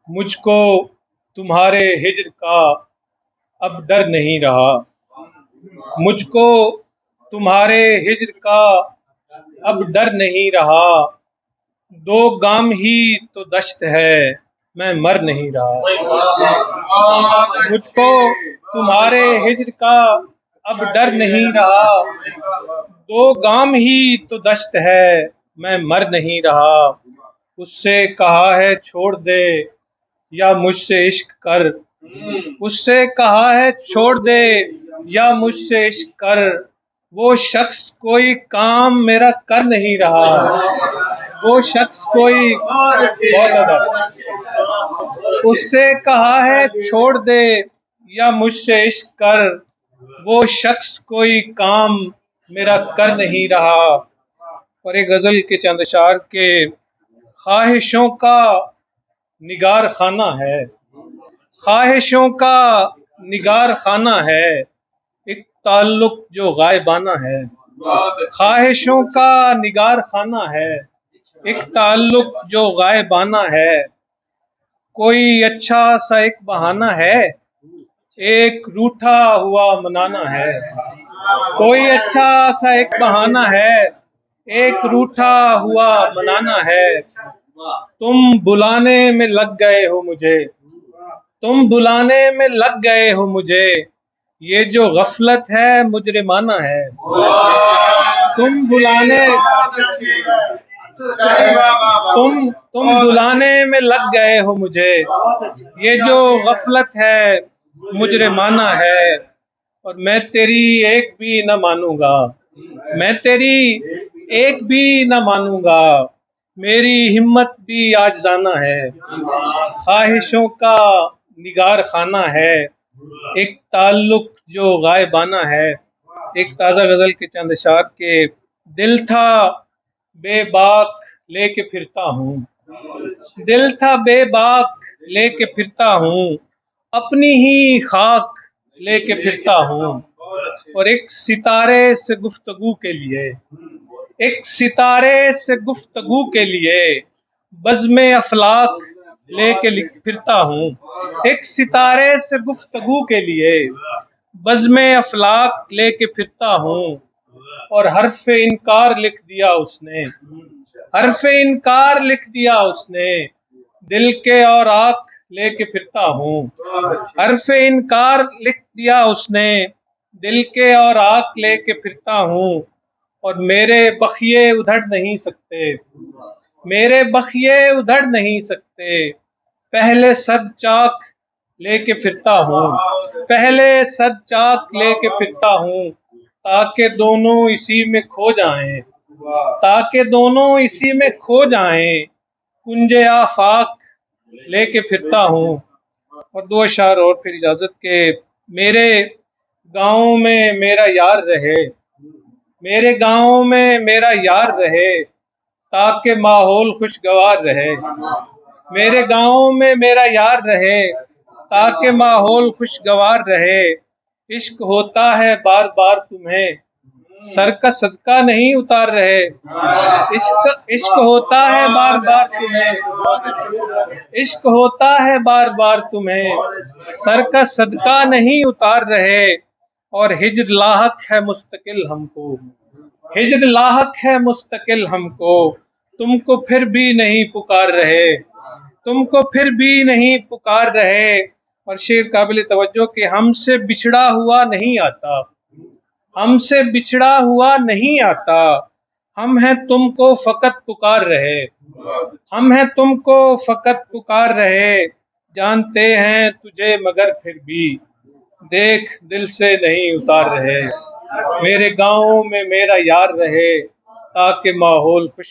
मुझको तुम्हारे हिज्र का अब डर नहीं रहा। मुझको तुम्हारे हिज्र का अब डर नहीं रहा। दो गाम ही तो दश्त है, मैं मर नहीं रहा। मुझको तुम्हारे हिज्र का अब डर नहीं रहा। दो गाम ही तो दश्त है, मैं मर नहीं रहा। उससे कहा है छोड़ दे या मुझसे इश्क कर। उससे कहा है छोड़ दे या मुझसे इश्क कर। वो शख्स कोई काम मेरा कर नहीं रहा। वो शख्स कोई बहुत अदब। उससे कहा है छोड़ दे या मुझसे इश्क कर। वो शख्स कोई काम मेरा कर नहीं रहा। और एक गजल के चंद अशार के ख्वाहिशों का निगार खाना है। ख्वाहिशों का निगार खाना है, एक ताल्लुक जो गायबाना है। ख्वाहिशों का निगार खाना है, एक ताल्लुक जो गायबाना है। कोई अच्छा सा एक बहाना है, एक रूठा हुआ मनाना है। कोई अच्छा सा एक बहाना है, एक रूठा हुआ मनाना है। तुम बुलाने में लग गए हो मुझे। तुम बुलाने में लग गए हो मुझे। ये जो गफलत है मुजरिमाना है। तुम बुलाने तुम बुलाने में लग गए हो मुझे। ये जो गफलत है मुजरिमाना है। और मैं तेरी एक भी न मानूंगा। मैं तेरी एक भी न मानूंगा। मेरी हिम्मत भी आज जाना है। ख्वाहिशों का निगार खाना है, एक ताल्लुक जो गायबाना है। एक ताज़ा गजल के चंद अशार के दिल था बेबाक लेके फिरता हूँ। दिल था बेबाक लेके फिरता हूँ। अपनी ही खाक लेके फिरता हूँ। और एक सितारे से गुफ्तगू के लिए, एक सितारे से गुफ्तगू के लिए बज़्म अफलाक लेके फिरता हूँ। एक सितारे से गुफ्तगू के लिए बज़्म अफलाक लेके फिरता हूँ। और हर्फ़ इनकार लिख दिया उसने। हर्फ़ इनकार लिख दिया उसने। दिल के और आँख लेके फिरता हूँ। हर्फ़ इनकार लिख दिया उसने। दिल के और आँख लेके फिरता हूँ। और मेरे बखिए उधड़ नहीं सकते। मेरे बखिए उधड़ नहीं सकते। पहले सद चाक लेके फिरता हूँ। पहले सद चाक लेके फिरता हूँ। ताकि दोनों इसी में खो जाएं। ताकि दोनों इसी में खो जाएं। कुंजे आफाक लेके फिरता हूँ। और दो अशार और फिर इजाजत के। मेरे गाँव में मेरा यार रहे। मेरे गाँव में मेरा यार रहे, ताकि माहौल खुशगवार रहे। मेरे गाँव में मेरा यार रहे, ताकि माहौल खुशगवार रहे। इश्क होता है बार बार तुम्हें, सर का सदका नहीं उतार रहे। इश्क इश्क होता है बार बार तुम्हें। इश्क होता है बार बार तुम्हें, सर का सदका नहीं उतार रहे। और हिज्र लाहक है मुस्तकिल हमको। हिज्र लाहक है मुस्तकिल हमको। तुमको फिर भी नहीं पुकार रहे। तुमको फिर भी नहीं पुकार रहे। और शेर काबिल तवज्जो कि हमसे बिछड़ा हुआ नहीं आता। हमसे बिछड़ा हुआ नहीं आता। हम हैं तुमको फकत पुकार रहे। हम हैं तुमको फकत पुकार रहे। जानते हैं तुझे मगर फिर भी देख दिल से नहीं उतार रहे। मेरे गाँव में मेरा यार रहे, ताकि माहौल खुश